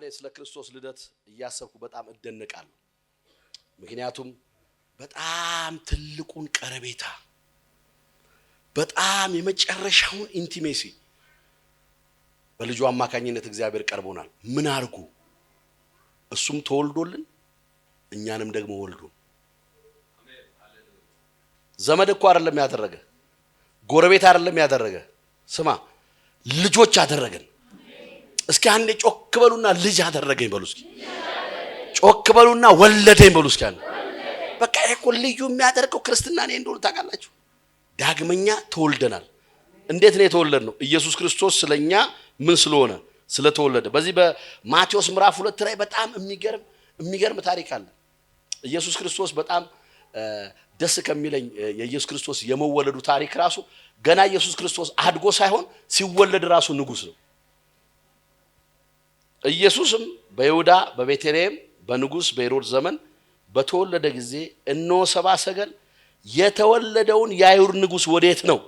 እኔ ስለ ክርስቶስ ልደት እያሰብኩ በጣም እደነቃለሁ። ምክንያቱም በጣም ትልቁን ቀረቤታ በጣም የመጨረሻውን ኢንቲሜሲ በልጁ አማካኝነት እግዚአብሔር ቀርቦናል። ምን አርጉ? እሱም ተወልዶልን እኛንም ደግሞ ወልዶ ዘመድ እኮ አይደለም ያደረገ፣ ጎረቤት አይደለም ያደረገ፣ ስማ ልጆች አደረገን። እስኪ አንዴ ጮክ በሉና ልጅ አደረገኝ በሉ። እስኪ ጮክ በሉና ወለደኝ በሉ። እስኪ በቃ እኮ ልዩ የሚያደርገው ክርስትና ነው እንደሆነ ታውቃላችሁ። ዳግመኛ ተወልደናል። እንዴት ነው የተወለድነው? ኢየሱስ ክርስቶስ ስለኛ ምን ስለሆነ ስለተወለደ። በዚህ በማቴዎስ ምዕራፍ 2 ላይ በጣም የሚገርም ታሪክ አለ። ኢየሱስ ክርስቶስ በጣም ደስ ከሚለኝ የኢየሱስ ክርስቶስ የመወለዱ ታሪክ ራሱ ገና ኢየሱስ ክርስቶስ አድጎ ሳይሆን ሲወለድ ራሱ ንጉስ ነው። ኢየሱስም በይሁዳ በቤተልሔም በንጉስ በሄሮድስ ዘመን በተወለደ ጊዜ እነሆ ሰብአ ሰገል የተወለደውን የአይሁድ ንጉስ ወዴት ነው?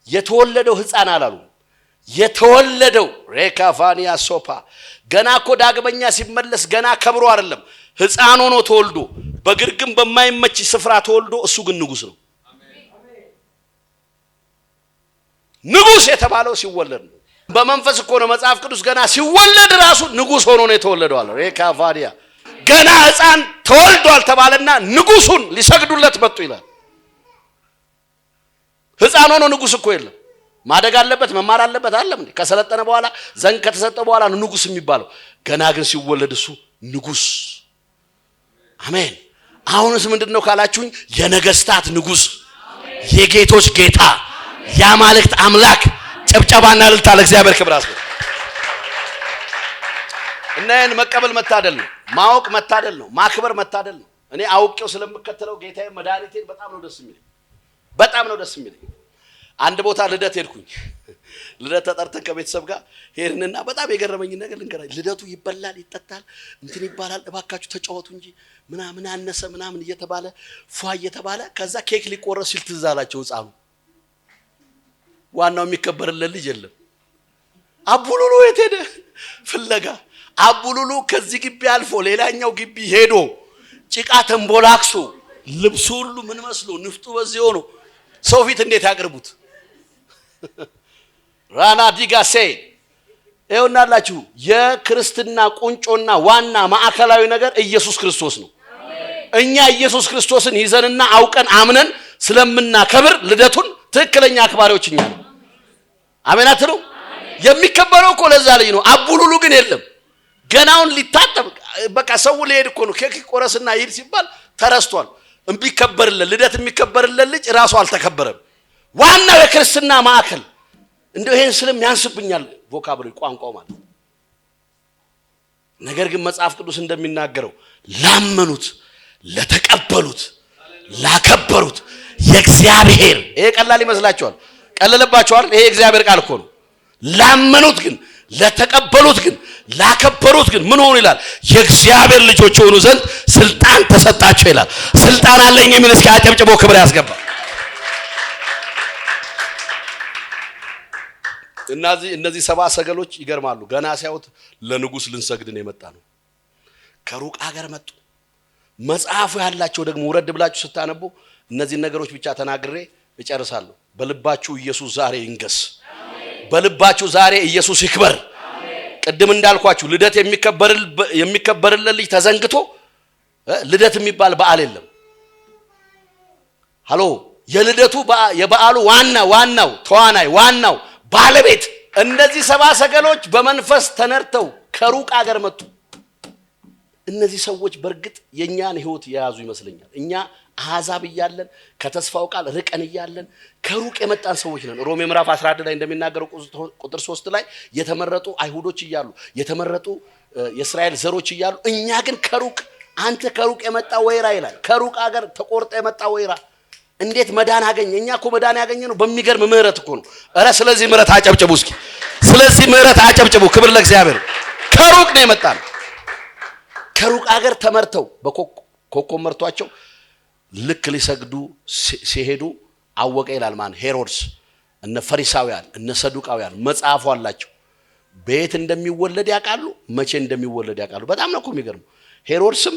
የተወለደው ሕፃን አላሉ። የተወለደው ሬካፋኒያ ሶፓ ገና እኮ ዳግመኛ ሲመለስ ገና ከብሮ አይደለም፣ ሕፃን ሆኖ ተወልዶ በግርግም በማይመች ስፍራ ተወልዶ እሱ ግን ንጉስ ነው። ንጉስ የተባለው ሲወለድ ነው። በመንፈስ እኮ ነው። መጽሐፍ ቅዱስ ገና ሲወለድ ራሱ ንጉስ ሆኖ ነው የተወለደው አለ። ሬካፋኒያ ገና ሕፃን ተወልዷል ተባለና ንጉሱን ሊሰግዱለት መጡ ይላል። ሕፃን ሆኖ ንጉስ እኮ የለም። ማደግ አለበት፣ መማር አለበት አይደለም እንዴ? ከሰለጠነ በኋላ ዘንግ ከተሰጠ በኋላ ነው ንጉስ የሚባለው። ገና ግን ሲወለድ እሱ ንጉስ። አሜን። አሁንስ ምንድነው ካላችሁኝ፣ የነገስታት ንጉስ፣ የጌቶች ጌታ፣ የአማልክት አምላክ። ጨብጨባና እልልታ ለእግዚአብሔር ክብር አስገ እናን መቀበል መታደል ነው። ማወቅ መታደል ነው። ማክበር መታደል ነው። እኔ አውቄው ስለምከተለው ጌታዬ መድኃኒቴን በጣም ነው ደስ የሚለኝ። አንድ ቦታ ልደት ሄድኩኝ። ልደት ተጠርተን ከቤተሰብ ጋር ሄድንና በጣም የገረመኝ ነገር ልንገራችሁ። ልደቱ ይበላል፣ ይጠጣል፣ እንትን ይባላል፣ እባካችሁ ተጫወቱ እንጂ ምናምን አነሰ ምናምን እየተባለ እየተባለ ከዛ ኬክ ሊቆረስ ሲል ትዝ አላቸው ሕፃኑ። ዋናው የሚከበርለት ልጅ የለም። አቡሉሉ የት ሄደ ፍለጋ? አቡሉሉ ከዚህ ግቢ አልፎ ሌላኛው ግቢ ሄዶ ጭቃ ተንቦላክሶ ልብሱ ሁሉ ምን መስሎ ንፍጡ በዚህ ሆኖ ሰው ፊት እንዴት ያቀርቡት? ራና ዲጋሴ ይኸውናላችሁ፣ የክርስትና ቁንጮና ዋና ማዕከላዊ ነገር ኢየሱስ ክርስቶስ ነው። እኛ ኢየሱስ ክርስቶስን ይዘንና አውቀን አምነን ስለምናከብር ልደቱን ትክክለኛ አክባሪዎች እኛ ነን። አሜን አትሉ? የሚከበረው እኮ ለዛ ልጅ ነው። አቡሉሉ ግን የለም። ገናውን ሊታጠብ በቃ ሰው ሊሄድ እኮ ነው። ኬክ ቆረስና ይል ሲባል ተረስቷል። የሚከበርለት ልደት የሚከበርለት ልጅ ራሱ አልተከበረም። ዋናው የክርስትና ማዕከል እንደው ይሄን ስለም ያንስብኛል ቮካብሪ ቋንቋው ማለት። ነገር ግን መጽሐፍ ቅዱስ እንደሚናገረው ላመኑት፣ ለተቀበሉት፣ ላከበሩት የእግዚአብሔር። ይሄ ቀላል ይመስላችኋል? ቀለለባችኋል? ይሄ እግዚአብሔር ቃል እኮ ነው። ላመኑት ግን፣ ለተቀበሉት ግን፣ ላከበሩት ግን ምን ሆኑ ይላል? የእግዚአብሔር ልጆች ሆኑ ዘንድ ስልጣን ተሰጣቸው ይላል። ስልጣን አለኝ የሚል እስኪ አጨብጭቦ ክብር ያስገባ። እነዚህ ሰብአ ሰገሎች ይገርማሉ። ገና ሲያዩት ለንጉስ ልንሰግድ ነው የመጣ ነው። ከሩቅ ሀገር መጡ። መጽሐፉ ያላቸው ደግሞ ወረድ ብላችሁ ስታነቡ እነዚህ ነገሮች ብቻ ተናግሬ እጨርሳለሁ። በልባችሁ ኢየሱስ ዛሬ ይንገስ። በልባችሁ ዛሬ ኢየሱስ ይክበር። ቅድም እንዳልኳችሁ ልደት የሚከበርለት ልጅ ተዘንግቶ ልደት የሚባል በዓል የለም። ሃሎ የልደቱ የበዓሉ ዋናው ተዋናይ ዋናው ባለቤት እነዚህ ሰብአ ሰገሎች በመንፈስ ተነርተው ከሩቅ ሀገር መጡ። እነዚህ ሰዎች በእርግጥ የኛን ህይወት የያዙ ይመስለኛል። እኛ አሕዛብ እያለን ከተስፋው ቃል ርቀን እያለን ከሩቅ የመጣን ሰዎች ነን። ሮሜ ምዕራፍ 11 ላይ እንደሚናገረው ቁጥር 3 ላይ የተመረጡ አይሁዶች እያሉ የተመረጡ የእስራኤል ዘሮች እያሉ እኛ ግን ከሩቅ አንተ ከሩቅ የመጣ ወይራ ይላል። ከሩቅ ሀገር ተቆርጠ የመጣ ወይራ እንዴት መዳን አገኘ? እኛ እኮ መዳን ያገኘነው በሚገርም ምህረት እኮ ነው። ኧረ ስለዚህ ምህረት አጨብጭቡ እስኪ። ስለዚህ ምህረት አጨብጭቡ። ክብር ለእግዚአብሔር። ከሩቅ ነው የመጣን። ከሩቅ ሀገር ተመርተው በኮከብ መርቷቸው ልክ ሊሰግዱ ሲሄዱ አወቀ ይላል። ማን? ሄሮድስ፣ እነ ፈሪሳውያን፣ እነ ሰዱቃውያን መጽሐፉ አላቸው። ቤት እንደሚወለድ ያውቃሉ፣ መቼ እንደሚወለድ ያውቃሉ። በጣም ነው እኮ የሚገርመው። ሄሮድስም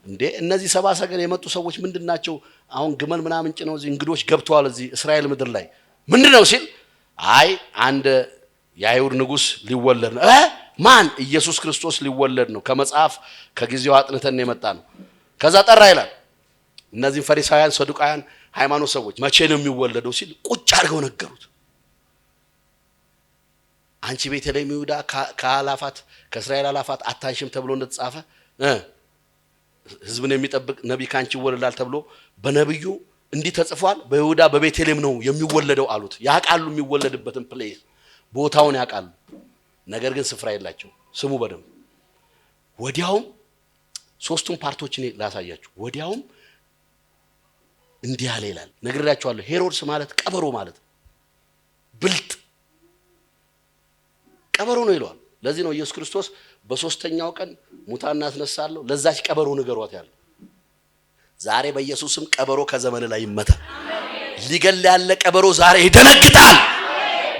እንዴ እነዚህ ሰባ ሰገል የመጡ ሰዎች ምንድናቸው? አሁን ግመል ምናምን ጭነው እዚህ እንግዶች ገብተዋል እዚህ እስራኤል ምድር ላይ ምንድነው ሲል አይ አንድ የአይሁድ ንጉስ ሊወለድ ነው። ማን? ኢየሱስ ክርስቶስ ሊወለድ ነው። ከመጽሐፍ ከጊዜው አጥንተን የመጣ ነው። ከዛ ጠራ ይላል እነዚህ ፈሪሳውያን ሰዱቃውያን ሃይማኖት ሰዎች መቼ ነው የሚወለደው ሲል ቁጭ አድርገው ነገሩት። አንቺ ቤተልሔም ይሁዳ ከአላፋት ከእስራኤል አላፋት አታንሽም ተብሎ እንደተጻፈ ህዝብን የሚጠብቅ ነብይ ካንቺ ይወለዳል ተብሎ በነብዩ እንዲህ ተጽፏል። በይሁዳ በቤተልሔም ነው የሚወለደው አሉት። ያውቃሉ የሚወለድበትን ፕሌስ ቦታውን ያውቃሉ። ነገር ግን ስፍራ የላቸው። ስሙ በደም ወዲያውም ሶስቱን ፓርቶች እኔ ላሳያችሁ። ወዲያውም እንዲህ አለ ይላል። ነግሬያችኋለሁ። ሄሮድስ ማለት ቀበሮ ማለት ብልጥ ቀበሮ ነው ይለዋል። ለዚህ ነው ኢየሱስ ክርስቶስ በሶስተኛው ቀን ሙታን አስነሳለሁ ለዛች ቀበሮ ንገሯት ያለው። ዛሬ በኢየሱስም ቀበሮ ከዘመን ላይ ይመታ። ሊገል ያለ ቀበሮ ዛሬ ይደነግጣል።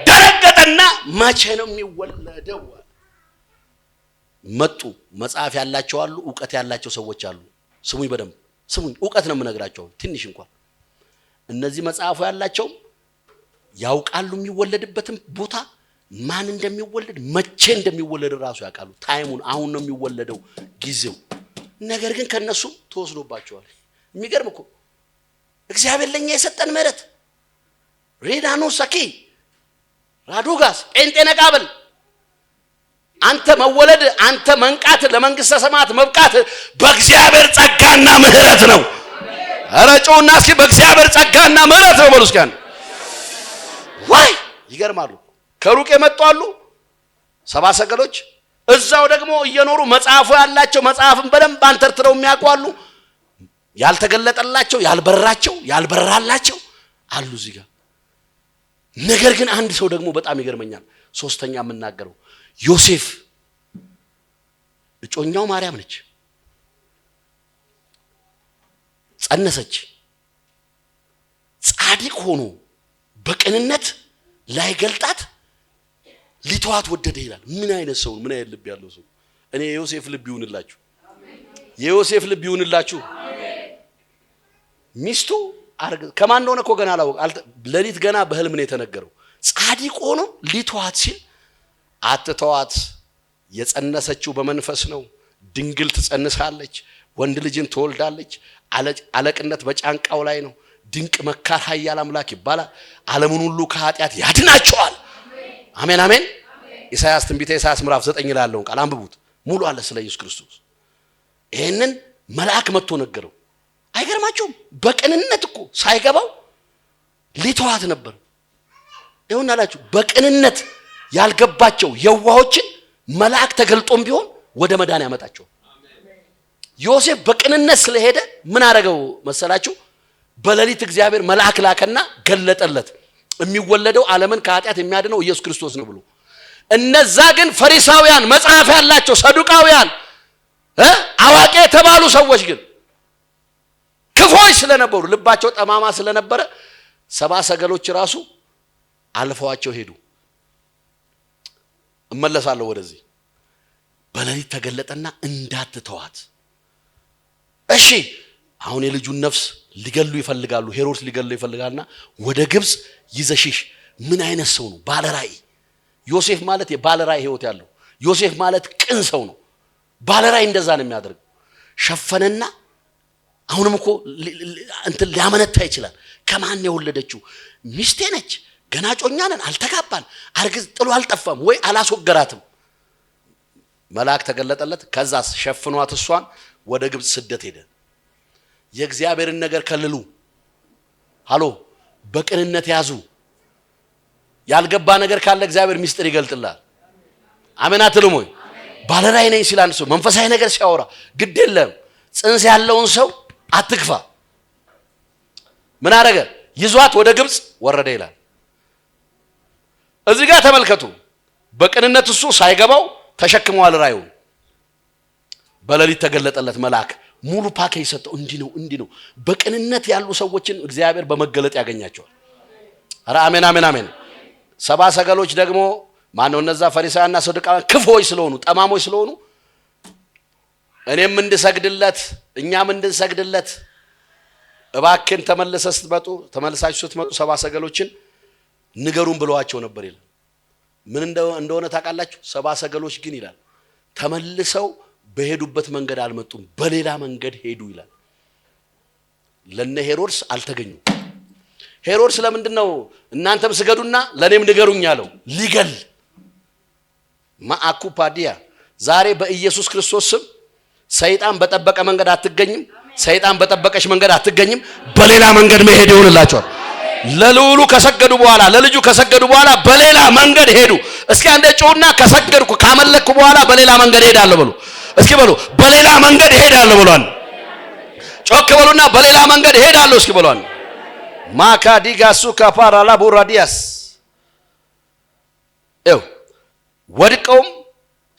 ደነገጠና መቼ ነው የሚወለደው? መጡ። መጽሐፍ ያላቸው አሉ፣ ዕውቀት ያላቸው ሰዎች አሉ። ስሙኝ በደንብ ስሙኝ። ዕውቀት ነው የምነግራቸው ትንሽ እንኳን። እነዚህ መጽሐፉ ያላቸው ያውቃሉ የሚወለድበትን ቦታ ማን እንደሚወለድ መቼ እንደሚወለድ ራሱ ያውቃሉ። ታይሙን አሁን ነው የሚወለደው ጊዜው። ነገር ግን ከነሱ ተወስዶባቸዋል። የሚገርም እኮ እግዚአብሔር ለኛ የሰጠን ምህረት ሬዳኖ ሰኪ ራዱጋስ ጴንጤነቃበል አንተ መወለድ አንተ መንቃት ለመንግስተ ሰማያት መብቃት በእግዚአብሔር ጸጋና ምህረት ነው። ኧረ ጮና እስኪ በእግዚአብሔር ጸጋና ምህረት ነው በሉስካን። ወይ ይገርማሉ። ከሩቅ የመጡ አሉ ሰባ ሰገሎች፣ እዛው ደግሞ እየኖሩ መጽሐፉ ያላቸው መጽሐፍን በደንብ አንተርትረው የሚያውቁ ያልተገለጠላቸው ያልበራላቸው አሉ እዚህ ጋር። ነገር ግን አንድ ሰው ደግሞ በጣም ይገርመኛል። ሶስተኛ የምናገረው ዮሴፍ እጮኛው ማርያም ነች። ጸነሰች። ጻድቅ ሆኖ በቅንነት ላይ ገልጣት ሊተዋት ወደደ ይላል። ምን አይነት ሰው ምን አይነት ልብ ያለው ሰው! እኔ የዮሴፍ ልብ ይሁንላችሁ፣ የዮሴፍ ልብ ይሁንላችሁ። ሚስቱ ከማን እንደሆነ እኮ ገና አላወቀ። ለሊት ገና በህልም ነው የተነገረው። ጻድቅ ሆኖ ሊተዋት ሲል አትተዋት፣ የጸነሰችው በመንፈስ ነው። ድንግል ትጸንሳለች፣ ወንድ ልጅን ትወልዳለች። አለቅነት በጫንቃው ላይ ነው። ድንቅ መካር ኃያል አምላክ ይባላል። ዓለምን ሁሉ ከኃጢአት ያድናቸዋል። አሜን አሜን። ኢሳይያስ ትንቢተ ኢሳይያስ ምዕራፍ 9 ላይ ያለውን ቃል አንብቡት። ሙሉ አለ ስለ ኢየሱስ ክርስቶስ። ይሄንን መልአክ መጥቶ ነገረው። አይገርማችሁም? በቅንነት እኮ ሳይገባው ሊተዋት ነበር። ይሁን አላችሁ። በቅንነት ያልገባቸው የዋሆችን መልአክ ተገልጦም ቢሆን ወደ መዳን ያመጣቸው። ዮሴፍ በቅንነት ስለሄደ ምን አደረገው መሰላችሁ? በሌሊት እግዚአብሔር መልአክ ላከና ገለጠለት። የሚወለደው ዓለምን ከኃጢአት የሚያድነው ኢየሱስ ክርስቶስ ነው ብሎ። እነዛ ግን ፈሪሳውያን መጽሐፍ ያላቸው ሰዱቃውያን አዋቂ የተባሉ ሰዎች ግን ክፎች ስለነበሩ ልባቸው ጠማማ ስለነበረ ሰባ ሰገሎች ራሱ አልፈዋቸው ሄዱ። እመለሳለሁ ወደዚህ። በሌሊት ተገለጠና እንዳትተዋት። እሺ አሁን የልጁን ነፍስ ሊገሉ ይፈልጋሉ። ሄሮድስ ሊገሉ ይፈልጋልና ወደ ግብጽ ይዘሽሽ። ምን አይነት ሰው ነው? ባለራይ ዮሴፍ ማለት የባለራይ ህይወት ያለው ዮሴፍ ማለት ቅን ሰው ነው። ባለራይ እንደዛ ነው የሚያደርገው። ሸፈነና አሁንም እኮ እንትን ሊያመነታ ይችላል። ከማን የወለደችው? ሚስቴ ነች፣ ገና ጮኛ ነን፣ አልተጋባን፣ አርግዝ ጥሎ አልጠፋም ወይ አላስወገራትም። መልአክ ተገለጠለት። ከዛስ ሸፍኗት እሷን ወደ ግብጽ ስደት ሄደ። የእግዚአብሔርን ነገር ከልሉ። ሃሎ በቅንነት ያዙ። ያልገባ ነገር ካለ እግዚአብሔር ሚስጥር ይገልጥላል። አሜን አትሉም ወይ? ባለራይ ነኝ ሲል አንድ ሰው መንፈሳዊ ነገር ሲያወራ ግድ የለም። ጽንስ ያለውን ሰው አትግፋ። ምን አደረገ? ይዟት ወደ ግብጽ ወረደ ይላል። እዚህ ጋር ተመልከቱ። በቅንነት እሱ ሳይገባው ተሸክመዋል ራዩን። በሌሊት ተገለጠለት መልአክ። ሙሉ ፓኬጅ ሰጠው። እንዲህ ነው። በቅንነት ያሉ ሰዎችን እግዚአብሔር በመገለጥ ያገኛቸዋል። ኧረ አሜን አሜን አሜን። ሰባ ሰገሎች ደግሞ ማነው እነዛ ፈሪሳውያንና ሰዱቃውያን ክፉዎች ስለሆኑ ጠማሞች ስለሆኑ እኔም እንድሰግድለት እኛም እንድንሰግድለት እባክን ተመልሳችሁ ስትመጡ ሰባ ሰገሎችን ንገሩን ብለዋቸው ነበር ይላል። ምን እንደሆነ ታውቃላችሁ? ሰባ ሰገሎች ግን ይላል ተመልሰው በሄዱበት መንገድ አልመጡም፣ በሌላ መንገድ ሄዱ ይላል። ለነ ሄሮድስ አልተገኙም። ሄሮድስ ለምንድነው እናንተም ስገዱና ለኔም ንገሩኝ ያለው? ሊገል ማአኩፓዲያ ዛሬ በኢየሱስ ክርስቶስ ስም ሰይጣን በጠበቀ መንገድ አትገኝም። ሰይጣን በጠበቀሽ መንገድ አትገኝም። በሌላ መንገድ መሄድ ይሆንላችኋል። ለልዑሉ ከሰገዱ በኋላ ለልጁ ከሰገዱ በኋላ በሌላ መንገድ ሄዱ። እስኪ አንዴ ጮውና ከሰገድኩ ካመለክኩ በኋላ በሌላ መንገድ ሄዳለሁ በሉ። እስኪ በሉ በሌላ መንገድ ሄዳለሁ በሉን። ጮክ በሉና በሌላ መንገድ ሄዳለሁ እስኪ በሉን። ማካዲጋሱ ካፓራላ ቦራዲያስ ወድቀውም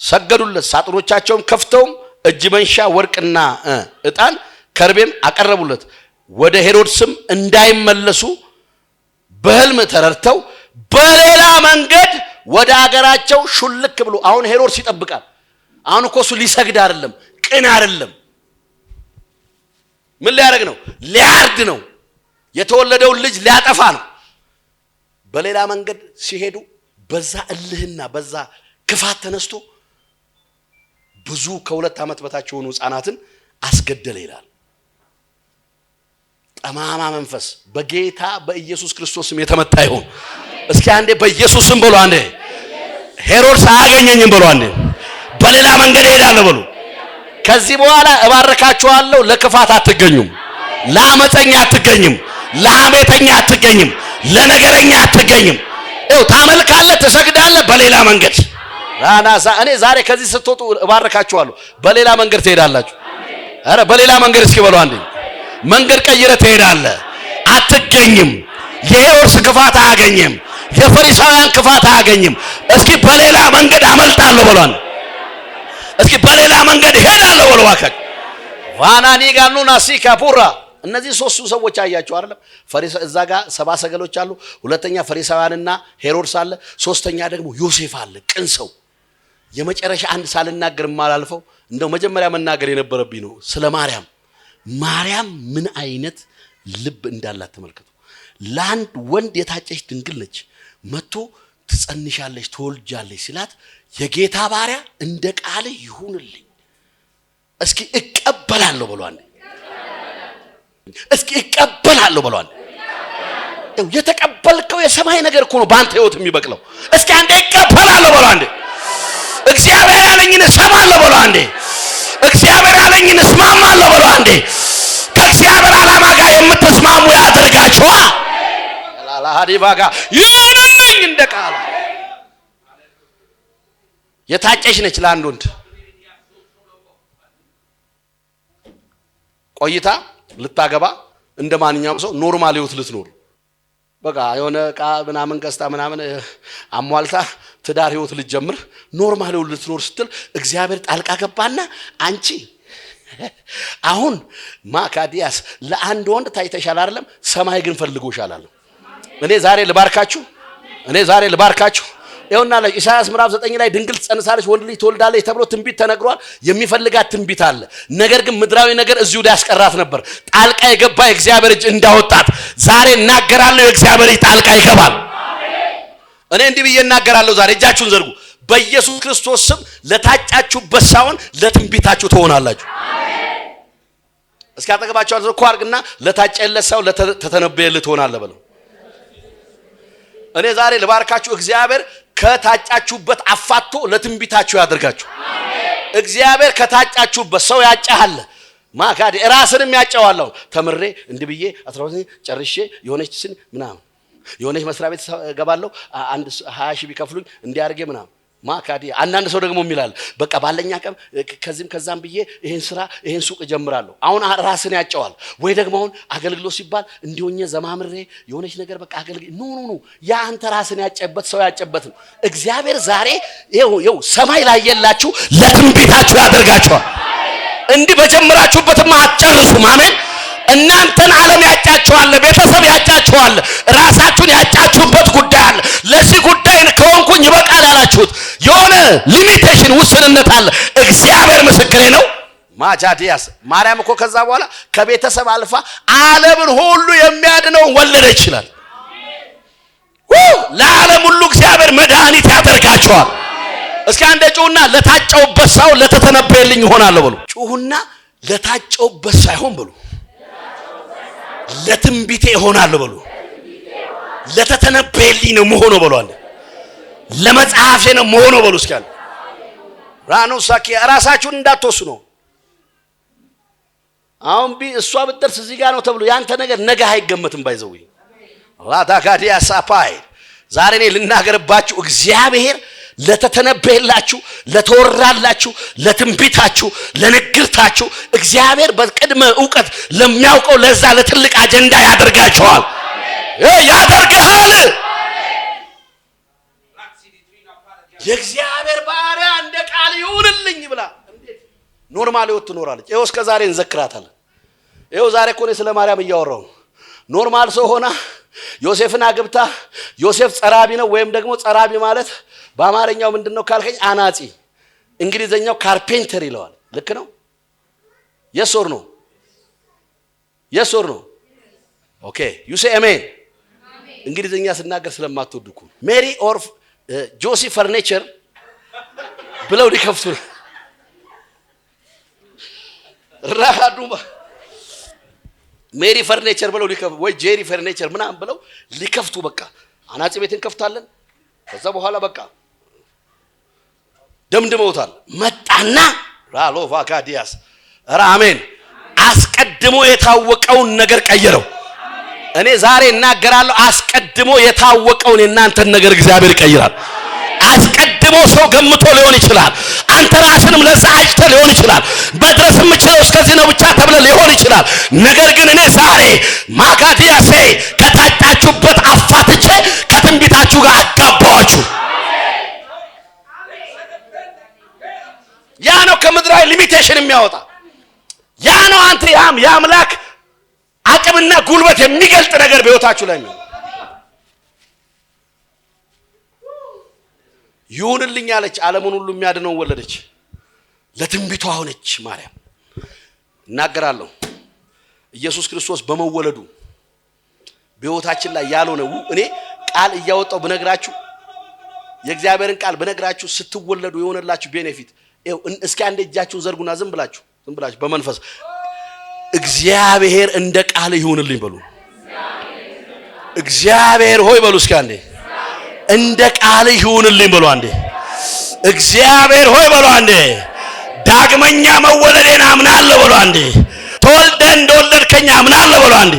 ሰገዱለት። ሳጥኖቻቸውም ከፍተውም እጅ መንሻ ወርቅና ዕጣን ከርቤም አቀረቡለት። ወደ ሄሮድስም እንዳይመለሱ በህልም ተረድተው በሌላ መንገድ ወደ አገራቸው ሹልክ ብሎ አሁን ሄሮድስ ይጠብቃል። አሁን እኮ እሱ ሊሰግድ አይደለም፣ ቅን አይደለም። ምን ሊያደርግ ነው? ሊያርድ ነው። የተወለደውን ልጅ ሊያጠፋ ነው። በሌላ መንገድ ሲሄዱ በዛ እልህና በዛ ክፋት ተነስቶ ብዙ ከ2 ዓመት በታች የሆኑ ህፃናትን አስገደለ ይላል። ጠማማ መንፈስ በጌታ በኢየሱስ ክርስቶስም የተመታ ይሁን። እስኪ አንዴ በኢየሱስም ብሎ አንዴ ሄሮድስ አያገኘኝም ብሎ አንዴ በሌላ መንገድ ሄዳለሁ ብሎ ከዚህ በኋላ እባርካችኋለሁ። ለክፋት አትገኙም፣ ለአመፀኛ አትገኝም፣ ለሐሜተኛ አትገኝም፣ ለነገረኛ አትገኝም። ታመልካለህ፣ ትሰግዳለህ በሌላ መንገድ እኔ ዛሬ ከዚህ ስትወጡ እባርካችኋለሁ። በሌላ መንገድ ትሄዳላችሁ። አረ በሌላ መንገድ እስኪ በሉ አንዴ መንገድ ቀይረ ትሄዳለህ። አትገኝም። የሄሮድስ ክፋት አያገኝም። የፈሪሳውያን ክፋት አያገኝም። እስኪ በሌላ መንገድ አመልጣለሁ በሏን። እስኪ በሌላ መንገድ ሄዳለሁ በሉ ዋከክ ዋናኒ ጋኑና ሲካፑራ እነዚህ ሶስቱ ሰዎች አያችሁ አይደለም? እዛ ጋር ሰባ ሰገሎች አሉ። ሁለተኛ ፈሪሳውያንና ሄሮድስ አለ። ሶስተኛ ደግሞ ዮሴፍ አለ፣ ቅን ሰው። የመጨረሻ አንድ ሳልናገር ማላልፈው እንደው መጀመሪያ መናገር የነበረብኝ ነው ስለ ማርያም። ማርያም ምን አይነት ልብ እንዳላት ተመልከቱ። ለአንድ ወንድ የታጨች ድንግል ነች። መጥቶ ትጸንሻለች ትወልጃለች ሲላት የጌታ ባሪያ እንደ ቃል ይሁንልኝ። እስኪ እቀበላለሁ ብሏል። እስኪ እቀበላለሁ ብሏል። የተቀበልከው የሰማይ ነገር እኮ ነው በአንተ ህይወት የሚበቅለው። እስኪ አንዴ እቀበላለሁ ብሏል። አንዴ እግዚአብሔር ያለኝን እሰማለሁ ብሏል። አንዴ እግዚአብሔር ያለኝን እስማማለሁ ብሏል። አንዴ ከእግዚአብሔር ዓላማ ጋር የምትስማሙ ያድርጋችኋ። ላላሃዲባጋ ይሁንልኝ እንደ ቃል የታጨች ነች ለአንድ ወንድ ቆይታ ልታገባ እንደ ማንኛውም ሰው ኖርማል ህይወት ልትኖር በቃ የሆነ ዕቃ ምናምን ገዝታ ምናምን አሟልታ ትዳር ህይወት ልትጀምር ኖርማል ህይወት ልትኖር ስትል እግዚአብሔር ጣልቃ ገባና አንቺ አሁን ማካዲያስ ለአንድ ወንድ ታይተሻል አይደለም፣ ሰማይ ግን ፈልጎሻል አለ። እኔ ዛሬ ልባርካችሁ ይኸውና ኢሳይያስ ምዕራፍ 9 ላይ ድንግል ትጸንሳለች ወንድ ልጅ ትወልዳለች ተብሎ ትንቢት ተነግሯል። የሚፈልጋት ትንቢት አለ። ነገር ግን ምድራዊ ነገር እዚሁ ላይ ያስቀራት ነበር። ጣልቃ የገባ የእግዚአብሔር እጅ እንዳወጣት ዛሬ እናገራለሁ። የእግዚአብሔር እጅ ጣልቃ ይገባል። እኔ እንዲህ ብዬ እናገራለሁ። ዛሬ እጃችሁን ዘርጉ። በኢየሱስ ክርስቶስ ስም ለታጫችሁበት ሳይሆን ለትንቢታችሁ ትሆናላችሁ። እስኪ አጠገባችሁ አድርጎ አርግና ለታጨለት ሳይሆን ለተተነበየለት ትሆናለህ በለው። እኔ ዛሬ ልባርካችሁ። እግዚአብሔር ከታጫችሁበት አፋቶ ለትንቢታችሁ ያደርጋችሁ። እግዚአብሔር ከታጫችሁበት ሰው ያጫሃል ማካዲ ራስንም ያጫዋለሁ። ተምሬ እንድብዬ 12 ጨርሼ የሆነች ስን ምናምን የሆነች መስሪያ ቤት ገባለሁ 20 ሺህ ቢከፍሉኝ እንዲያርጌ ምናምን ማካዲ። አንዳንድ ሰው ደግሞ የሚላል በቃ ባለኛ ቀም ከዚህም ከዛም ብዬ ይሄን ሱቅ ጀምራለሁ። አሁን ራስን ያጫዋል። ወይ ደግሞ አሁን አገልግሎት ሲባል እንዲሆኛ ዘማምሬ የሆነች ነገር በቃ አገልግሎት ኖ ያ አንተ ራስን ያጨበት ሰው ያጨበት ነው። እግዚአብሔር ዛሬ ይኸው ሰማይ ላይ የላችሁ ለትንቢታችሁ ያደርጋችኋል። እንዲህ በጀመራችሁበትማ አትጨርሱም። አሜን። እናንተን ዓለም ያጫችኋል፣ ቤተሰብ ያጫችኋል፣ ራሳችሁን ያጫችሁበት ጉዳይ አለ። ለዚህ ጉዳይ ከሆንኩኝ ይበቃል ያላችሁ ያላችሁት የሆነ ሊሚቴሽን ውስንነት አለ። እግዚአብሔር ምስክሬ ነው። ማጃዲያስ ማርያም እኮ ከዛ በኋላ ከቤተሰብ አልፋ ዓለምን ሁሉ የሚያድነውን ወለደ ይችላል። ለዓለም ሁሉ እግዚአብሔር መድኃኒት ያደርጋቸዋል። እስኪ አንዴ ጩሁና ለታጨውበት ሳይሆን ለተተነበየልኝ ይሆናል በሉ። ጩሁና ለታጨውበት ሳይሆን በሉ ለትንቢቴ ይሆናል በሉ። ለተተነበየልኝ ነው መሆኑ በሉ። አንዴ ለመጽሐፌ ነው መሆኑ በሉ። እስኪ አለ ራኖ ሳኪ ራሳችሁን እንዳትወስኑ። አሁን እሷ ብትደርስ እዚህ ጋር ነው ተብሎ ያንተ ነገር ነገ አይገመትም። ባይዘው ላዳጋዲያ ሳፓይ ዛሬ እኔ ልናገርባችሁ እግዚአብሔር ለተተነበየላችሁ ለተወራላችሁ ለትንቢታችሁ ለንግርታችሁ እግዚአብሔር በቅድመ ዕውቀት ለሚያውቀው ለዛ ለትልቅ አጀንዳ ያደርጋችኋል። ያደርጋል። የእግዚአብሔር ባሪያ እንደ ቃል ይሁንልኝ ብላ እንዴት ኖርማል ህይወት ትኖራለች? ይኸው እስከ ዛሬ እንዘክራታለን። ይኸው ዛሬ እኮ እኔ ስለ ማርያም እያወራሁ ነው። ኖርማል ሰው ሆና ዮሴፍን አግብታ ዮሴፍ ጸራቢ ነው ወይም ደግሞ ጸራቢ ማለት በአማርኛው ምንድነው ካልከኝ አናጺ፣ እንግሊዘኛው ካርፔንተር ይለዋል። ልክ ነው? yes or no? yes or no? ኦኬ you say amen። እንግሊዘኛ ስናገር ስለማትወዱኩ ሜሪ ኦር ጆሲ ፈርኒቸር ብለው ሊከፍቱ ራዱማ ሜሪ ፈርኒቸር ብለው ሊከፍቱ ወይ ጄሪ ፈርኒቸር ምናምን ብለው ሊከፍቱ በቃ አናጺ ቤትን ከፍታለን። ከዛ በኋላ በቃ ደምድመውታል። መጣና ራሎቫ ካዲያስ አሜን አስቀድሞ የታወቀውን ነገር ቀየረው። እኔ ዛሬ እናገራለሁ አስቀድሞ የታወቀውን የናንተን ነገር እግዚአብሔር ይቀይራል። አስቀድሞ ሰው ገምቶ ሊሆን ይችላል። አንተ ራስንም ለዛ አጭተ ሊሆን ይችላል። መድረስ የምችለው እስከዚህ ነው ብቻ ተብለ ሊሆን ይችላል። ነገር ግን እኔ ዛሬ ማጋዲያሴ ከታጣችሁበት አፋትቼ ከትንቢታችሁ ጋር አጋባዋችሁ። ያ ነው ከምድራዊ ሊሚቴሽን የሚያወጣ ያ ነው አንተ የአምላክ አቅምና ጉልበት የሚገልጥ ነገር በህይወታችሁ ላይ ነው። ይሁንልኝ አለች። ዓለሙን ሁሉ የሚያድነው ወለደች። ለትንቢቷ ሆነች ማርያም። እናገራለሁ ኢየሱስ ክርስቶስ በመወለዱ በህይወታችን ላይ ያልሆነው እኔ ቃል እያወጣው ብነግራችሁ የእግዚአብሔርን ቃል ብነግራችሁ ስትወለዱ የሆነላችሁ ቤኔፊት እስኪ አንዴ እጃችሁን ዘርጉና ዝም ብላችሁ በመንፈስ እግዚአብሔር እንደ ቃል ይሁንልኝ በሉ። እግዚአብሔር ሆይ በሉ። እስኪ አንዴ እንደ ቃል ይሁንልኝ በሉ። አንዴ እግዚአብሔር ሆይ በሉ። አንዴ ዳግመኛ መወለዴን አምናለሁ በሉ። አንዴ ተወልደ እንደወለድከኝ አምናለሁ በሉ። አንዴ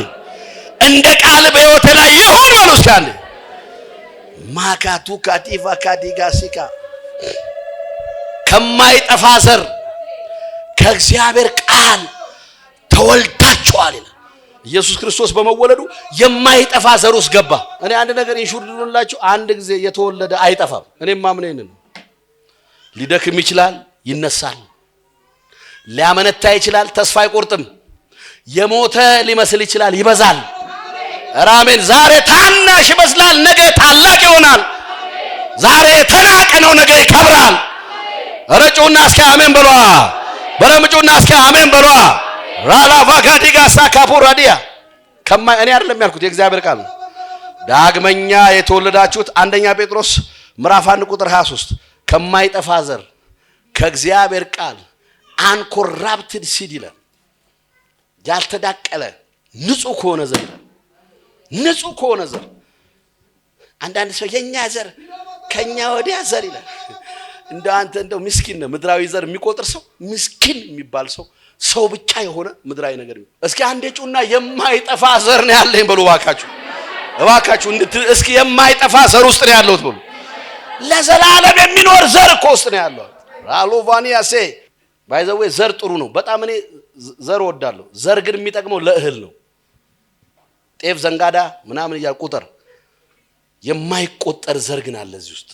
እንደ ቃል በህይወቴ ላይ ይሁን በሉ። እስኪ አንዴ ማካቱ ካቲፋ ካዲጋሲካ ከማይጠፋ ዘር ከእግዚአብሔር ቃል ተወልዳችኋል ይላል። ኢየሱስ ክርስቶስ በመወለዱ የማይጠፋ ዘር ውስጥ ገባ። እኔ አንድ ነገር ኢንሹር ልሉላችሁ፣ አንድ ጊዜ የተወለደ አይጠፋም። እኔም ማምነኝ ነው። ሊደክም ይችላል፣ ይነሳል። ሊያመነታ ይችላል፣ ተስፋ አይቆርጥም። የሞተ ሊመስል ይችላል፣ ይበዛል። አሜን። ዛሬ ታናሽ ይመስላል፣ ነገ ታላቅ ይሆናል። ዛሬ የተናቀ ነው፣ ነገ ይከብራል። ረጩና እስከ አሜን በሏ። በረምጩና እስከ አሜን በሏ። ራላ ቫጋዲጋ ሳካፖራዲያ እኔ አይደለም ያልኩት የእግዚአብሔር ቃል ነው። ዳግመኛ የተወለዳችሁት አንደኛ ጴጥሮስ ምዕራፍ 1 ቁጥር 23 ከማይጠፋ ዘር ከእግዚአብሔር ቃል አንኮራፕትድ ሲድ ይላል። ያልተዳቀለ ንጹህ ከሆነ ዘር ይላል። ንጹህ ከሆነ ዘር። አንዳንድ ሰው የኛ ዘር ከኛ ወዲያ ዘር ይላል። አንተ እንደው ምስኪን ነው። ምድራዊ ዘር የሚቆጥር ሰው ምስኪን የሚባል ሰው ብቻ የሆነ ምድራዊ ነገር ነው። እስኪ አንዴ ጩና የማይጠፋ ዘር ነው ያለኝ በሉ እባካችሁ እስኪ የማይጠፋ ዘር ውስጥ ነው ያለሁት በሉ። ለዘላለም የሚኖር ዘር እኮ ውስጥ ነው ያለው። ራሎቫኒያሴ ባይዘዌ ዘር ጥሩ ነው በጣም። እኔ ዘር ወዳለሁ። ዘር ግን የሚጠቅመው ለእህል ነው። ጤፍ ዘንጋዳ ምናምን ይያል ቁጥር የማይቆጠር ዘር ግን አለ እዚህ ውስጥ።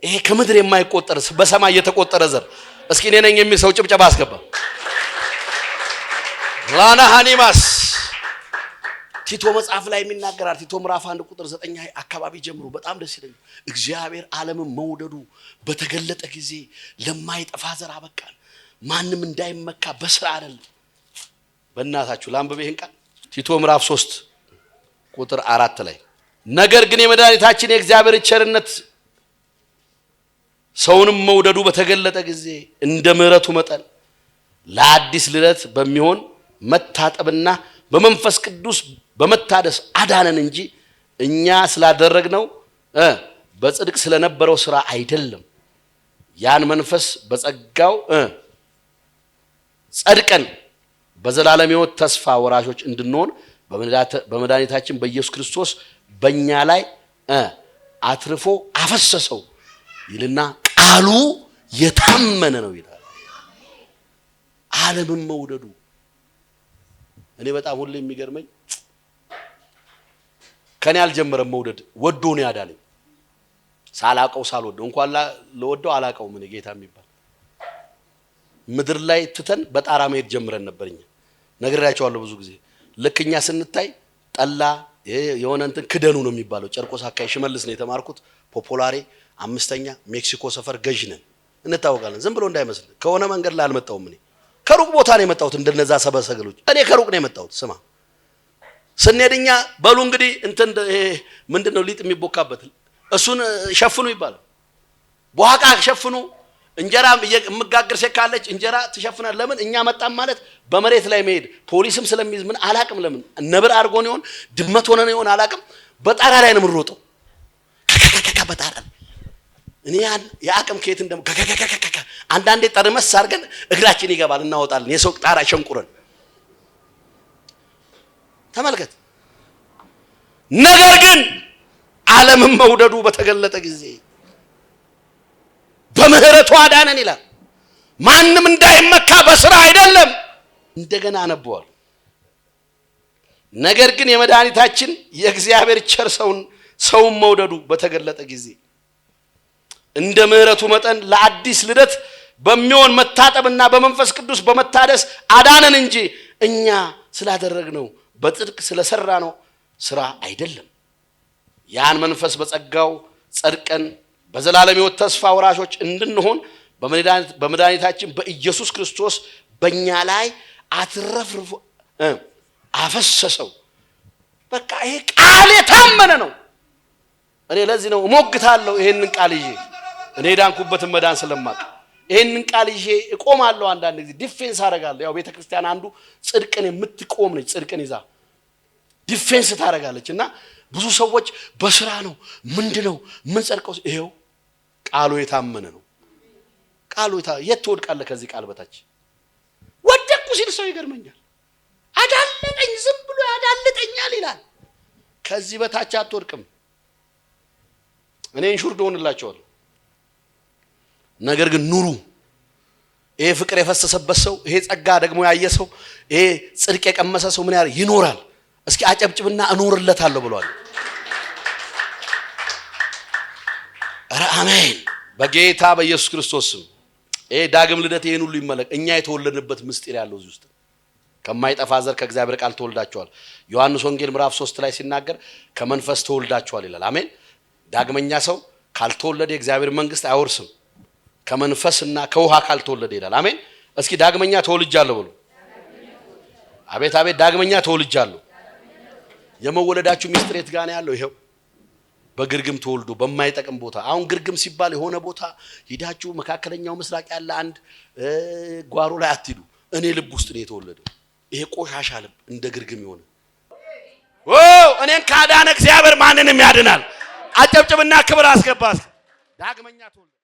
ይሄ ከምድር የማይቆጠር በሰማይ የተቆጠረ ዘር። እስኪ እኔ ነኝ የሚል ሰው ጭብጨባ አስገባ። ላና ሃኒማስ ቲቶ መጽሐፍ ላይ የሚናገራል። ቲቶ ምዕራፍ 1 ቁጥር 9 አካባቢ ጀምሮ በጣም ደስ ይለኛል። እግዚአብሔር ዓለምን መውደዱ በተገለጠ ጊዜ ለማይጠፋ ዘር አበቃን፣ ማንም እንዳይመካ በስራ አይደለም። በእናታችሁ ላንብብ ይሄን ቃል ቲቶ ምዕራፍ 3 ቁጥር 4 ላይ ነገር ግን የመድኃኒታችን የእግዚአብሔር ቸርነት ሰውንም መውደዱ በተገለጠ ጊዜ እንደ ምሕረቱ መጠን ለአዲስ ልደት በሚሆን መታጠብና በመንፈስ ቅዱስ በመታደስ አዳነን እንጂ እኛ ስላደረግነው በጽድቅ ስለነበረው ስራ አይደለም። ያን መንፈስ በጸጋው ጸድቀን በዘላለም ሕይወት ተስፋ ወራሾች እንድንሆን በመድኃኒታችን በኢየሱስ ክርስቶስ በእኛ ላይ አትርፎ አፈሰሰው ይልና ቃሉ የታመነ ነው ይላል። ዓለምን መውደዱ እኔ በጣም ሁሌ የሚገርመኝ ከኔ አልጀመረም መውደድ ወዶ ነው ያዳለኝ። ሳላቀው ሳልወደው እንኳን ለወደው አላቀው ምን ጌታ የሚባል ምድር ላይ ትተን በጣራ መሄድ ጀምረን ነበርኛ። ነግሬያቸዋለሁ ብዙ ጊዜ ልክኛ ስንታይ ጠላ የሆነ እንትን ክደኑ ነው የሚባለው። ጨርቆስ አካይ ሽመልስ ነው የተማርኩት። ፖፖላሪ 5ኛ ሜክሲኮ ሰፈር ገዥ ነን እንታወቃለን። ዝም ብሎ እንዳይመስል ከሆነ መንገድ ላይ አልመጣሁም። እኔ ከሩቅ ቦታ ነው የመጣሁት። እንደነዛ ሰበሰገሎች እኔ ከሩቅ ነው የመጣሁት። ስማ ስንሄድኛ በሉ እንግዲህ እንትን ምንድነው ሊጥ የሚቦካበት እሱን ሸፍኑ ይባላል። በኋቃ ሸፍኑ እንጀራ የምጋግር ሴካለች እንጀራ ትሸፍናል። ለምን እኛ መጣም ማለት በመሬት ላይ መሄድ ፖሊስም ስለሚይዝ ምን አላቅም። ለምን ነብር አድርጎን ይሆን ድመት ሆነን ይሆን አላቅም። በጣራ ላይ ነው የምንሮጠው። በጣራ እኔ ያቅም ከየት እንደም አንዳንዴ ጠርመስ አድርገን እግራችን ይገባል እናወጣለን። የሰው ጣራ ሸንቁረን ተመልከት። ነገር ግን ዓለምን መውደዱ በተገለጠ ጊዜ በምህረቱ አዳነን ይላል። ማንም እንዳይመካ በስራ አይደለም። እንደገና አነበዋል። ነገር ግን የመድኃኒታችን የእግዚአብሔር ቸር ሰውን መውደዱ በተገለጠ ጊዜ እንደ ምህረቱ መጠን ለአዲስ ልደት በሚሆን መታጠብና በመንፈስ ቅዱስ በመታደስ አዳነን እንጂ እኛ ስላደረግነው በጽድቅ ስለሰራነው ስራ አይደለም። ያን መንፈስ በጸጋው ጸድቀን በዘላለም ሕይወት ተስፋ ወራሾች እንድንሆን በመድኃኒታችን በኢየሱስ ክርስቶስ በእኛ ላይ አትረፍርፎ አፈሰሰው። በቃ ይሄ ቃል የታመነ ነው። እኔ ለዚህ ነው እሞግታለሁ። ይሄንን ቃል ይዤ እኔ ዳንኩበትን መዳን ስለማቅ ይሄንን ቃል ይዤ እቆማለሁ። አንዳንድ ጊዜ ዲፌንስ አደርጋለሁ። ያው ቤተክርስቲያን አንዱ ጽድቅን የምትቆም ነች። ጽድቅን ይዛ ዲፌንስ ታደርጋለች። እና ብዙ ሰዎች በስራ ነው ምንድነው ምን ጸድቀው ይሄው ቃሉ የታመነ ነው። ቃሉ የት ትወድቃለህ? ከዚህ ቃል በታች ወደቅኩ ሲል ሰው ይገርመኛል። አዳለጠኝ ዝም ብሎ ያዳልጠኛል ይላል። ከዚህ በታች አትወድቅም። እኔ ኢንሹርድ ሆንላችኋለሁ። ነገር ግን ኑሩ። ይሄ ፍቅር የፈሰሰበት ሰው፣ ይሄ ጸጋ ደግሞ ያየ ሰው፣ ይሄ ጽድቅ የቀመሰ ሰው ምን ያህል ይኖራል? እስኪ አጨብጭብና እኖርለታለሁ ብሏል። ኧረ አሜን። በጌታ በኢየሱስ ክርስቶስ ስም ይሄ ዳግም ልደት ይሄን ሁሉ ይመለክ። እኛ የተወለድንበት ምስጢር ያለው እዚህ ውስጥ ከማይጠፋ ዘር ከእግዚአብሔር ቃል ተወልዳችኋል። ዮሐንስ ወንጌል ምዕራፍ 3 ላይ ሲናገር ከመንፈስ ተወልዳችኋል ይላል። አሜን። ዳግመኛ ሰው ካልተወለደ የእግዚአብሔር መንግስት አይወርስም። ከመንፈስና ከውሃ ካልተወለደ ይላል። አሜን። እስኪ ዳግመኛ ተወልጃለሁ ብሎ አቤት አቤት። ዳግመኛ ተወልጃለሁ። የመወለዳችሁ ምስጢር የት ጋር ነው ያለው? ይሄው በግርግም ተወልዶ በማይጠቅም ቦታ። አሁን ግርግም ሲባል የሆነ ቦታ ሄዳችሁ መካከለኛው ምስራቅ ያለ አንድ ጓሮ ላይ አትሂዱ። እኔ ልብ ውስጥ ነው የተወለደው። ይሄ ቆሻሻ ልብ እንደ ግርግም ይሆነ እኔን ካዳነ እግዚአብሔር ማንንም ያድናል። አጨብጭብና ክብር አስገባስ። ዳግመኛ ተወልደ